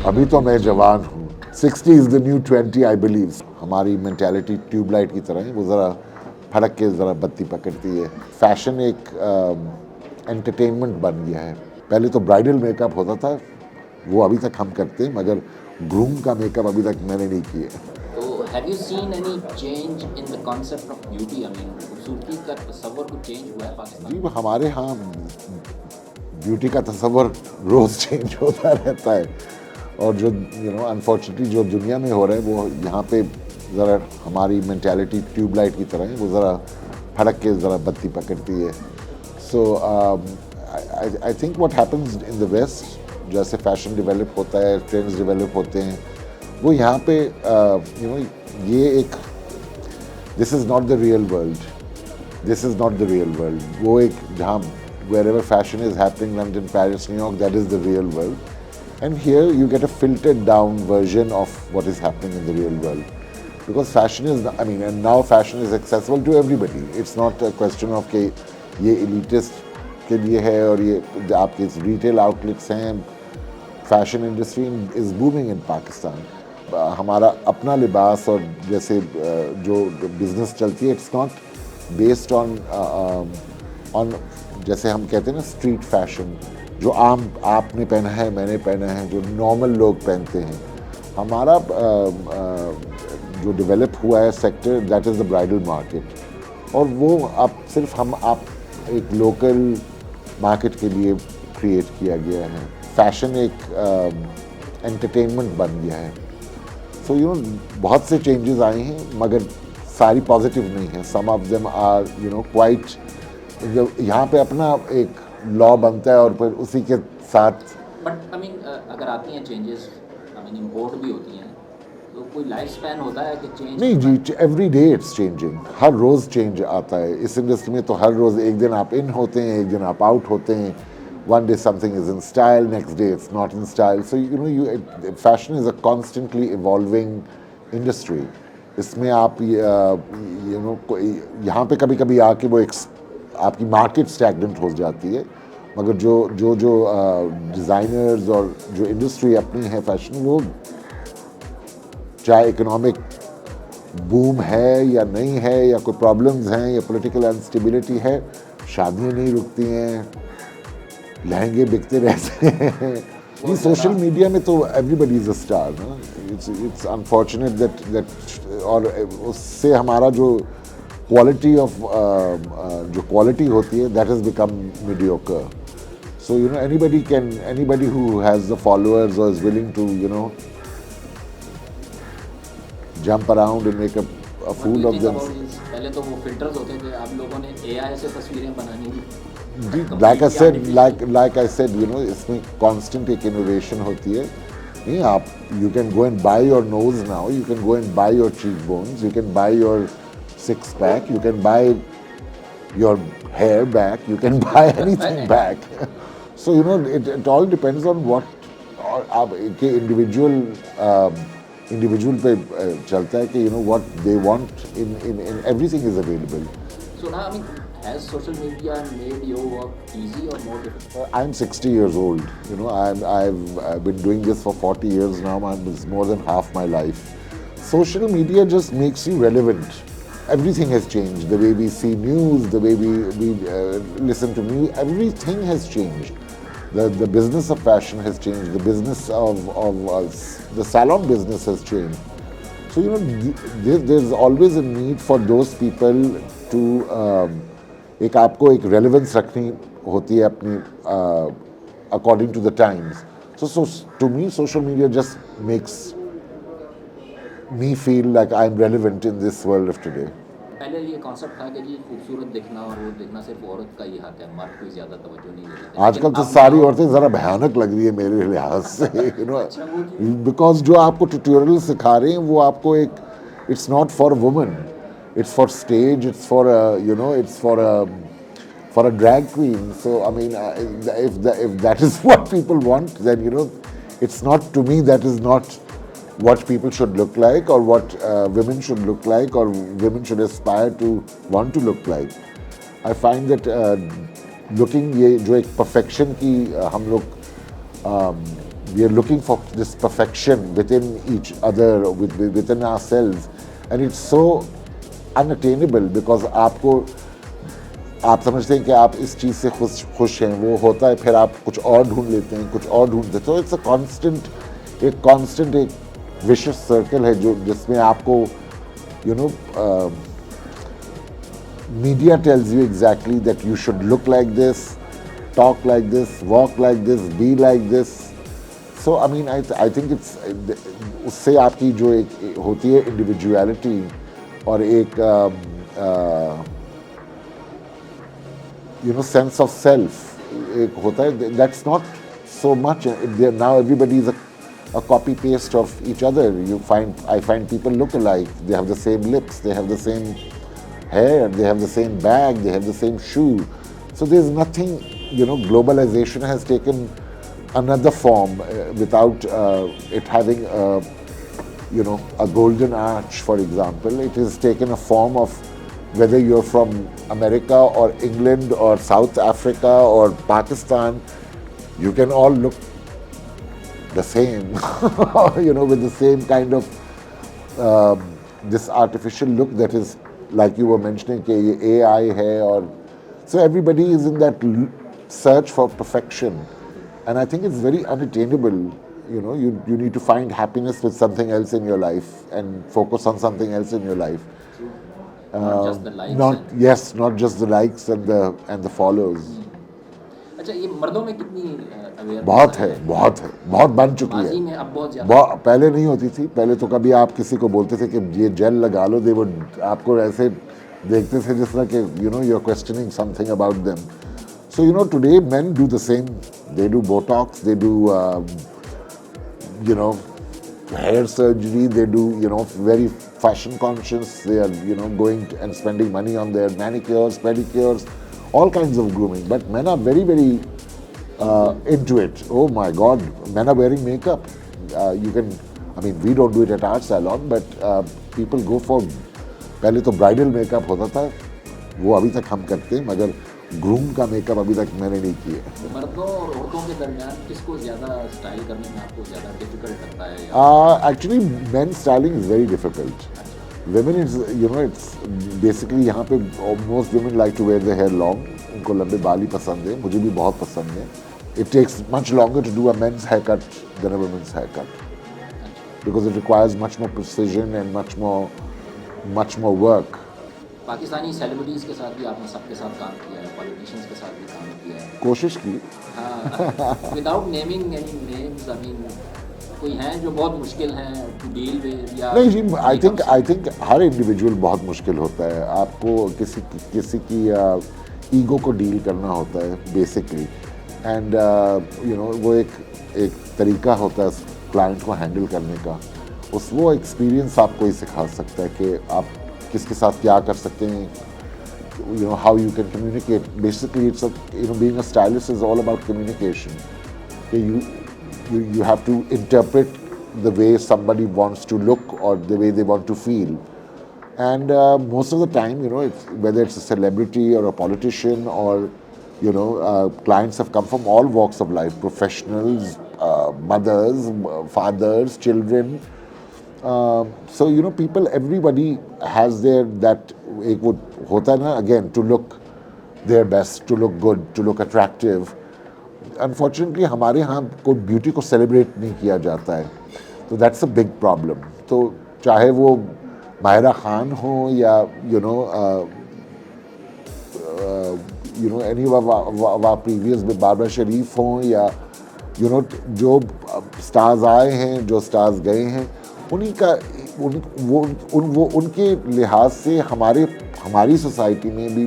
अभी तो मैं जवान हूँ, 60 is the new 20 I believe. हमारी मेंटालिटी ट्यूबलाइट की तरह है, वो ज़रा फड़क के ज़रा बत्ती पकड़ती है। फैशन एक एंटरटेनमेंट बन गया है। पहले तो ब्राइडल मेकअप होता था, वो अभी तक हम करते हैं, मगर ग्रूम का मेकअप अभी तक मैंने नहीं किया। तो have you seen any change in the concept of beauty? I mean खूबसूरती का तस्वर कुछ चेंज हुआ है पाकिस्तान जी, हमारे यहाँ ब्यूटी का तस्वर रोज़ चेंज होता रहता है, और जो अनफॉर्चुनेटली जो दुनिया में हो रहा है वो यहाँ पे ज़रा हमारी मेंटालिटी ट्यूबलाइट की तरह है, वो ज़रा फड़क के ज़रा बत्ती पकड़ती है। So I think what happens in the west, जैसे फैशन डेवलप होता है, ट्रेंड्स डेवलप होते हैं, वो यहाँ पे ये एक this is not the real world, this is not the real world. वो एक जहाँ wherever fashion is happening, London, Paris, New York, that is the real world. And here you get a filtered down version of what is happening in the real world. Because fashion is, I mean, and now fashion is accessible to everybody. It's not a question of कि ये elitist के लिए है और ये आपके retail outlets हैं. Fashion industry is booming in Pakistan. हमारा अपना लिबास और जैसे जो business चलती है, it's not based on जैसे हम कहते हैं ना स्ट्रीट फैशन, जो आम आपने पहना है, मैंने पहना है, जो नॉर्मल लोग पहनते हैं। हमारा जो डेवलप हुआ है sector, that is the bridal market, और वो आप सिर्फ आप एक लोकल मार्केट के लिए क्रिएट किया गया है। फैशन एक एंटरटेनमेंट बन गया है। सो बहुत से चेंजेस आए हैं, मगर सारी पॉजिटिव नहीं है। सम ऑफ देम आर क्वाइट, यहाँ पे अपना एक लॉ बनता है और फिर उसी के साथ। बट आई मीन अगर आती हैं चेंजेस, आई मीन इम्पोर्ट भी होती हैं, तो कोई लाइफ स्पैन होता है कि चेंज? नहीं जी, एवरी डे इट्स चेंजिंग, हर रोज़ चेंज आता है इस इंडस्ट्री में। तो हर रोज़ एक दिन आप इन होते हैं, एक दिन आप आउट होते हैं। One day something is in style, next day it's not in style. So fashion is a constantly evolving industry. इसमें आप यहाँ पे कभी कभी आके वो आपकी मार्केट स्टैग्नेंट हो जाती है, मगर जो डिज़ाइनर्स और जो इंडस्ट्री अपनी है फैशन, वो चाहे इकोनॉमिक बूम है या नहीं है, या कोई प्रॉब्लम्स हैं या पॉलिटिकल अनस्टेबिलिटी है, शादियाँ नहीं रुकती हैं, लहंगे बिकते रहते हैं। जी, सोशल मीडिया में तो एवरीबडी इज़ अ स्टार ना। इट्स अनफॉर्चुनेट दैट और उससे हमारा जो क्वालिटी ऑफ जो क्वालिटी होती है, that has become mediocre. So anybody who has the followers or is willing to jump around and make a fool of them. पहले तो वो फिल्टर्स होते थे, आप लोगों ने AI से तस्वीरें बनानी। like I said, इसमें constant एक innovation होती है। नहीं, आप you can go and buy your nose now, you can go and buy your cheekbones, you can buy your six pack, you can buy your hair back, you can buy anything back. So it all depends on what आप के individual पे चलता है कि what they want in everything is available. So now, I mean, has social media made your work easy or more difficult? I'm 60 years old. I've been doing this for 40 years now. It's more than half my life. Social media just makes you relevant. Everything has changed. The way we see news, the way we listen to music, everything has changed. The business of fashion has changed. The business of the salon business has changed. So there's always a need for those people to एक आपको एक relevance रखनी होती है अपनी according to the times. So to me, social media just makes me feel like I'm relevant in this world of today. पहले ये concept था कि जी खूबसूरत दिखना और वो दिखना सिर्फ औरत का ही हक है, मर्द कोई ज़्यादा तवज्जो नहीं देते। आजकल तो सारी औरतें ज़रा भयानक लग रही है मेरे लिहाज से, बिकॉज जो आपको ट्यूटोरियल सिखा रहे हैं वो आपको एक, it's not for women, it's for stage, it's for it's for a drag queen. So I mean, if that is what people want, then it's not, to me, that is not what people should look like, or what women should look like, or women should aspire to want to look like. I find that looking, ये जो एक perfection की हम लोग we are looking for this perfection within each other, within ourselves, and it's so unattainable because आप समझते हैं कि आप इस चीज़ से खुश हैं, वो होता है, फिर आप कुछ और ढूंढ लेते हैं, कुछ और ढूंढते हैं, तो इट्स एक कांस्टेंट एक विशियस सर्कल है जो जिसमें आपको media tells you exactly that you should look like this, talk like this, walk like this, be like this. So I mean I think it's उससे आपकी जो एक होती है individuality और एक sense of self एक होता है, that's not so much. Now everybody is a copy paste of each other. I find people look alike. They have the same lips, they have the same hair, they have the same bag, they have the same shoe. So there's nothing, globalization has taken another form without it having a golden arch, for example. It has taken a form of whether you're from America or England or South Africa or Pakistan, you can all look the same, with the same kind of this artificial look that is, like you were mentioning, कि ये AI है, और so everybody is in that search for perfection, and I think it's very unattainable. You need to find happiness with something else in your life and focus on something else in your life. Not just the likes. Not just the likes and the follows. अच्छा, ये मर्दों में कितनी awareness बहुत बन चुकी है. माजी में अब बहुत ज़्यादा. पहले नहीं होती थी. पहले तो कभी आप किसी को बोलते थे कि ये जेल लगा लो, दे वो आपको ऐसे देखते थे जिस तरह के you are questioning something about them. So today men do the same. They do Botox, they do hair surgery, they do very fashion conscious. They are going and spending money on their manicures, pedicures, all kinds of grooming. But men are very, very into it. Oh my God, men are wearing makeup. We don't do it at our salon, but people go for, पहले तो bridal makeup होता था, वो अभी तक हम करते हैं, मगर ग्रूम का मेकअप अभी तक मैंने नहीं किया. मर्दों और औरतों के दरमियान किसको ज़्यादा स्टाइल करने में आपको ज़्यादा डिफिकल्ट लगता है? Actually, men styling is very difficult. Women is, it's basically यहाँ पे most women like to wear their hair long. उनको लंबे बाल ही पसंद है. मुझे भी बहुत पसंद है. It takes much longer to do a men's haircut than a women's haircut because it requires much more precision and much more work. Pakistani celebrities के साथ भी आपने सबके साथ काम किया है, पॉलिटिशियंस के साथ भी काम किया है. कोशिश की. हाँ, विदाउट नेमिंग एनी नेम्स, कोई हैं जो बहुत मुश्किल हैं टू डील विद या नहीं जी. आई थिंक हर इंडिविजुअल बहुत मुश्किल होता है. आपको किसी की ईगो को डील करना होता है बेसिकली, एंड वो एक तरीका होता है क्लाइंट को हैंडल करने का. वो एक्सपीरियंस आपको ही सिखा सकता है कि आप किसके साथ क्या कर सकते हैं. How you can communicate. Basically, it's being a stylist is all about communication. You have to interpret the way somebody wants to look or the way they want to feel. And most of the time, whether it's a celebrity or a politician or, clients have come from all walks of life, professionals, mothers, fathers, children. So, people, everybody has that एक वो होता है ना, again, to look their best, to look good, to look attractive. Unfortunately, हमारे यहाँ कोई beauty को celebrate नहीं किया जाता है, तो that's a big problem. तो चाहे वो माहिरा खान हो या any of our previous में बाबरा शरीफ हो या जो स्टार्स आए हैं, जो स्टार्स गए हैं, उन्हीं का वो उनके लिहाज से हमारी सोसाइटी में भी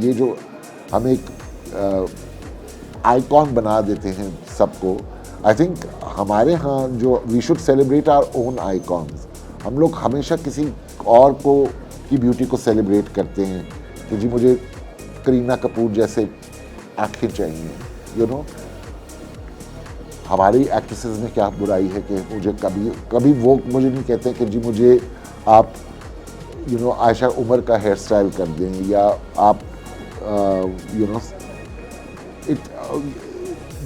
ये जो हम एक आइकॉन बना देते हैं सबको. आई थिंक हमारे यहाँ जो we should celebrate our own icons. हम लोग हमेशा किसी और की ब्यूटी को सेलिब्रेट करते हैं कि जी मुझे करीना कपूर जैसे आँखें चाहिए. हमारी एक्ट्रेसेस में क्या बुराई है कि मुझे कभी वो मुझे नहीं कहते कि जी मुझे आप आयशा उमर का हेयर स्टाइल कर दें या आप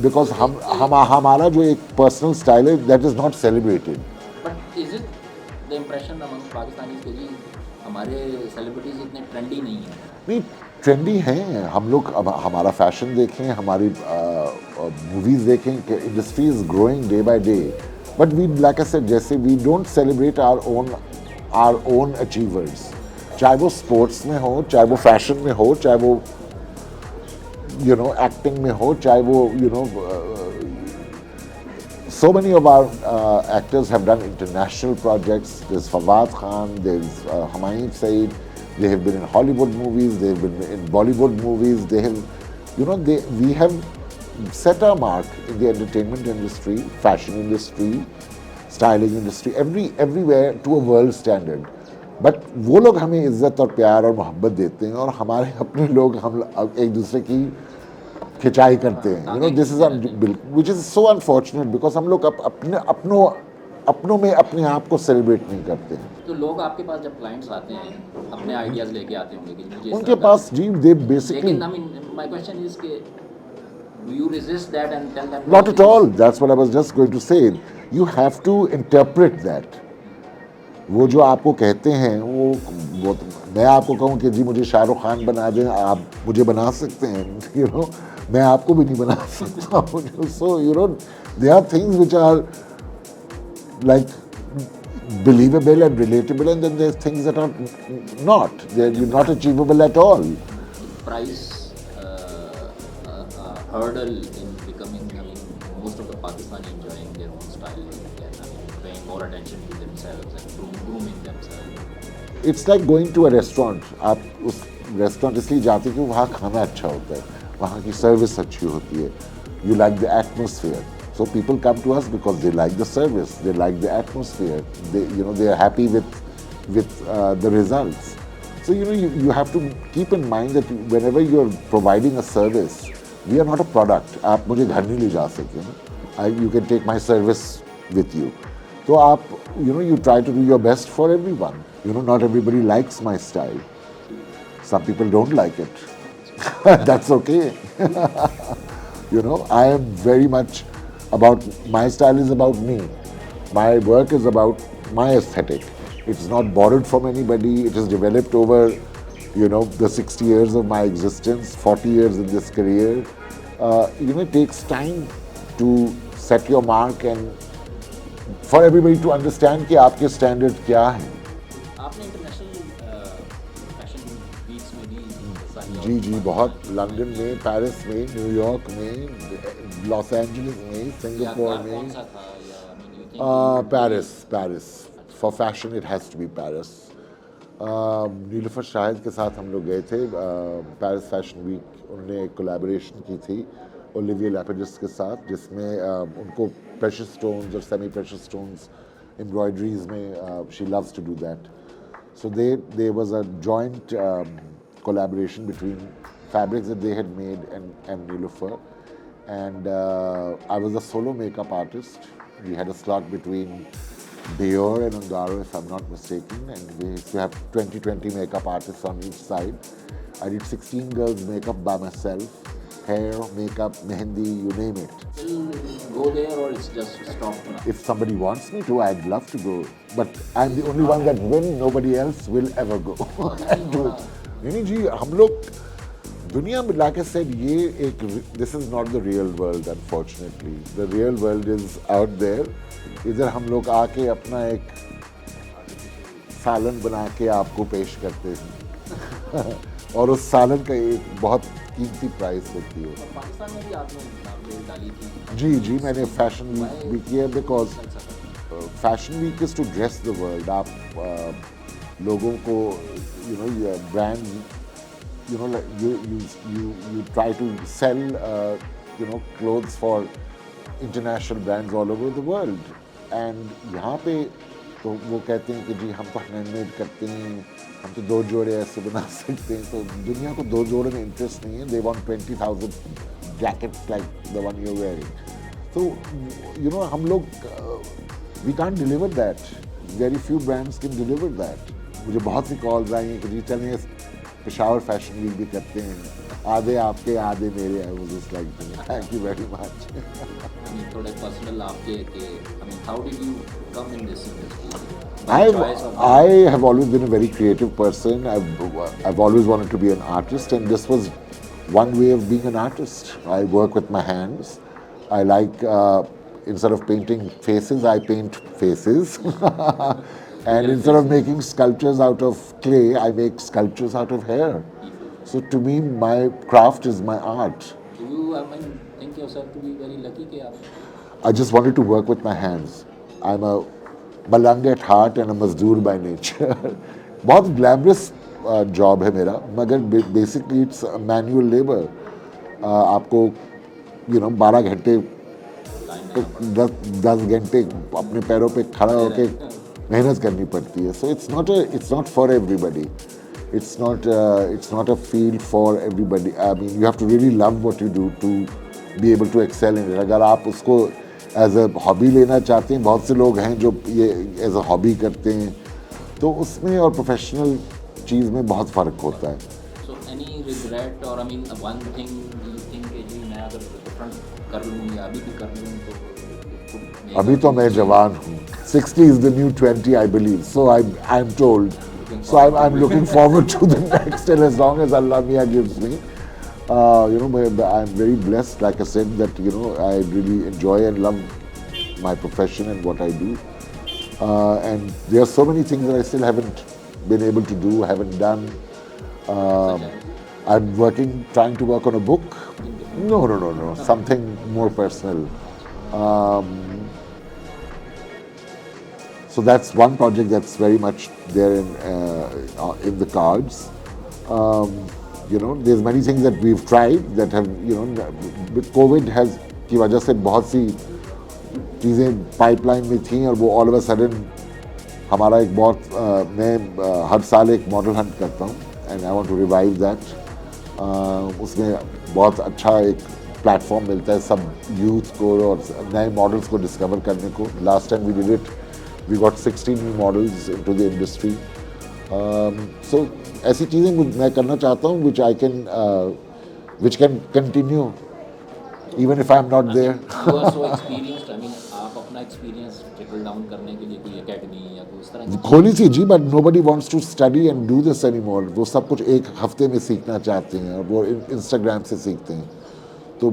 because ہمارا جو ایک پرسنل اسٹائل ہے that is not celebrated. But is it the impression among Pakistani کہ جی ہمارے سیلیبریٹیز اتنے ٹرینڈی نہیں ہیں؟ نہیں ٹرینڈی ہیں ہم لوگ. اب ہمارا فیشن دیکھیں, ہماری موویز دیکھیں کہ industry is growing day by day. But we like I said جیسے we don't celebrate our own achievers, چاہے وہ اسپورٹس میں ہو, چاہے وہ فیشن میں ہو, چاہے وہ ایکٹنگ میں ہو, چاہے وہ so many of our actors have done international projects. There's Fawad Khan, there's Humayun Saeed. They have been in Hollywood movies, they have been in Bollywood movies. They have, we have set our mark in the entertainment industry, fashion industry, styling industry, everywhere to a world standard. But وہ لوگ ہمیں عزت اور پیار اور محبت دیتے ہیں, اور ہمارے اپنے لوگ ہم ایک دوسرے کی کھچائی کرتے ہیں. دس از وچ از سو انفارچونیٹ بیکاز ہم لوگ اپنوں میں اپنے آپ کو سیلیبریٹ نہیں کرتے ہیں. تو لوگ آپ کے پاس جب کلائنٹس آتے ہیں اپنے آئیڈیاز لے کے آتے ہوں گے کہ مجھے ان کے پاس جی دے بیسکلی, لیکن مائی کویسچن از کہ do you resist that and tell them not at all. That's what I was just going to say. You have to interpret that. وہ جو آپ کو کہتے ہیں وہ میں آپ کو کہوں کہ جی مجھے شاہ رخ خان بنا دیں, آپ مجھے بنا سکتے ہیں, میں آپ کو بھی نہیں بنا سکتا. So there are things which are like believable and relatable, and then there's things that are not. They're not achievable at all. Price hurdle in becoming, most of the Pakistani enjoying their own style and paying more attention to themselves and grooming themselves. It's like going to a restaurant. آپ اس restaurant اس لیے جاتے کہ وہاں کھانا اچھا ہوتا ہے, وہاں کی سروس اچھی ہوتی ہے. You like the atmosphere. So people come to us because they like the service, they like the atmosphere, they are happy with the results. So you have to keep in mind that whenever you are providing a service, we are not a product. آپ مجھے گھر نہیں لے جا سکتے نا. You can take my service with you. So آپ you try to do your best for everyone. Not everybody likes my style. Some people don't like it. That's okay. I am very much about, my style is about me. My work is about my aesthetic. It's not borrowed from anybody. It is developed over, the 60 years of my existence, 40 years in this career. It takes time to set your mark and for everybody to understand کہ آپ کے standard کیا ہیں. آپ نے international fashion ویکس میں بھی جی بہت, لندن میں, پیرس میں, نیو یارک میں, لاس اینجلس میں, سنگاپور میں. Paris for fashion it has to be Paris. Nilofar Shahid کے ساتھ ہم لوگ گئے تھے پیرس فیشن ویک. انہوں نے ایک کولیبریشن کی تھی اولیویے لیپیڈس کے ساتھ, جس میں ان کو پریشس اسٹونز اور سیمی پریشس اسٹونز ایمبرائڈریز میں, she loves to do that. So there was a joint collaboration between fabrics that they had made and Nilofer, and I was a solo makeup artist. We had a slot between Dior and Ungaro, if I'm not mistaken, and we used to have 20 makeup artists on each side. I did 16 girls makeup by myself, hair, makeup, mehendi, you name it. Go there or it's just stop now? If somebody wants me to, I'd love to go, but I'm the only one that will. Nobody else will ever go. نہیں جی, ہم لوگ دنیا میں, like I said, یہ ایک, this is not the real world unfortunately. The real world is out there. ادھر ہم لوگ آ کے اپنا ایک سالن بنا کے آپ کو پیش کرتے ہیں اور اس سالن کا ایک بہت قیمتی پرائز ہوتی ہے. پاکستان میں بھی آپ نے نام ڈالی تھی. جی میں نے فیشن ویک بھی کیا, because fashion week is to dress the world. آپ لوگوں کو brand you try to sell clothes for international brands all over the world. And یہاں پہ تو وہ کہتے ہیں کہ جی ہم تو ہینڈ میڈ کرتے ہیں, ہم تو 2 جوڑے ایسے بنا سکتے ہیں. تو دنیا کو 2 جوڑے میں انٹرسٹ نہیں ہے. They want 20,000 jackets like the one you're wearing. So ہم لوگ we can't deliver that. Very few brands can deliver that. مجھے بہت سی کالز آئی ہیں کہ جی چلیں پشاور فیشن ویک بھی کرتے ہیں, آدھے آپ کے آدھے میرے. I was just like, thank you very much. تھوڑے پرسنل آپ کے کہ how did you come in this industry? I have always been a very creative person. I've always wanted to be an artist, and this was one way of being an artist. I work with my hands. I like, instead of painting faces, I paint faces. And instead of making sculptures out of clay, I make sculptures out of hair. So to me, my craft is my art. Do you think yourself to be very lucky کہ آپ I just wanted to work with my hands. I'm a malang at heart and a mazdoor by nature. بہت glamorous job ہے میرا, مگر basically it's a manual labor. آپ کو 12 گھنٹے 10 گھنٹے اپنے پیروں پہ کھڑا ہو کے محنت کرنی پڑتی ہے. So it's not for everybody. It's not a field for everybody. I mean, you have to really love what you do to be able to excel in it. اگر آپ اس کو ایز اے ہابی لینا چاہتے ہیں, بہت سے لوگ ہیں جو یہ ایز اے ہابی کرتے ہیں, تو اس میں اور پروفیشنل چیز میں بہت فرق ہوتا ہے. So any regret or one thing you think کہ جی میں اگر ڈفرنٹ کر لوں یا ابھی بھی کر لوں تو ابھی تو میں جوان ہوں. 60 is the new 20, I believe. So I'm told. So I'm looking forward to the next, and as long as Allah Mia gives me, I'm very blessed, like I said, that I really enjoy and love my profession and what I do. And there are so many things that I still haven't been able to do, haven't done. I'm trying to work on a book. No, something more personal. So that's one project that's very much there in the cards. There's many things that we've tried that have, with COVID کی وجہ سے بہت سی چیزیں pipe line میں تھیں, اور وہ all of a sudden ہمارا ایک بہت میں ہر سال ایک ماڈل ہنٹ کرتا ہوں, and I want to revive that. اس میں بہت اچھا ایک پلیٹ فارم ملتا ہے سب یوتھ کو اور نئے ماڈلس کو ڈسکور کرنے کو. Last time we did it. We got 16 new models into the industry. So ایسی چیزیں میں کرنا چاہتا ہوں which can continue even if I'm not there. You are so experienced. آپ اپنا ایکسپیرینس ٹریکل ڈاؤن کرنے کے لیے کوئی اکیڈمی یا کوئی اس طرح کی کھولی تھی جی, but nobody wants to study and do this anymore. وہ سب کچھ ایک ہفتے میں سیکھنا چاہتے ہیں, اور وہ انسٹاگرام سے سیکھتے ہیں. تو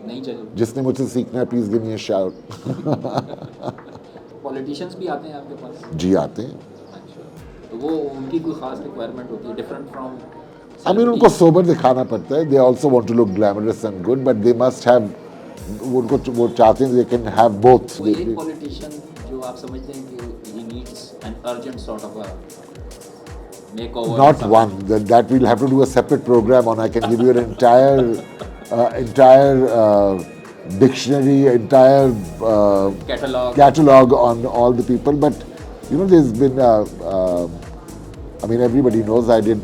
نہیں چلے. جس نے مجھ سے سیکھنا ہے please give me a shout. Politicians بھی آتے ہیں آپ کے پاس؟ جی آتے ہیں. اچھا, تو وہ ان کی کوئی خاص ریکوائرمنٹ ہوتی ہے ڈفرنٹ فرام؟ ان کو سوبر دکھانا پڑتا ہے. They also want to look glamorous and good, but they must have, ان کو وہ چاہتے ہیں دے کین ہیو بوتھ. ایک پولیٹیشین جو آپ سمجھتے ہیں کہ he needs an urgent sort of a makeover. Not one. That we'll have to do a separate program on. I can give you an entire dictionary, entire catalog on all the people. But there's been everybody knows I did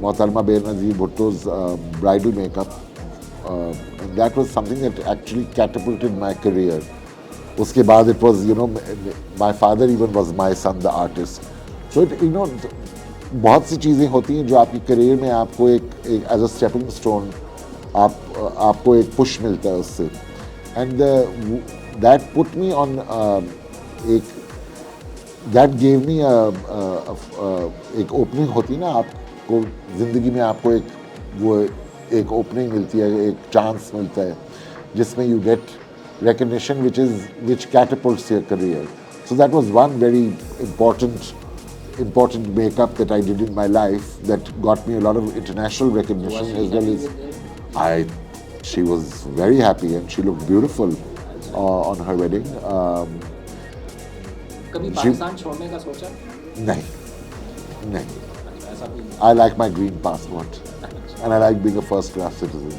Mohtarama Benazir Bhutto's bridal makeup, and that was something that actually catapulted my career. Uske baad it was, my father even was my son the artist. So بہت سی چیزیں ہوتی ہیں جو آپ کی career میں آپ کو ایک ایز اے اسٹیپنگ اسٹون آپ کو ایک پش ملتا ہے اس سے. اینڈ دیٹ پٹ می آن ایک دیٹ گیو می ایک اوپننگ ہوتی ہے نا آپ کو زندگی میں, آپ کو ایک اوپننگ ملتی ہے, ایک چانس ملتا ہے جس میں you get recognition which catapults your career. So that was one very important makeup that I did in my life that got me a lot of international recognition as well as she was very happy and she looked beautiful on her wedding. کبھی پاکستان چھوڑنے کا سوچا؟ نہیں. I like my green passport and I like being a first class citizen.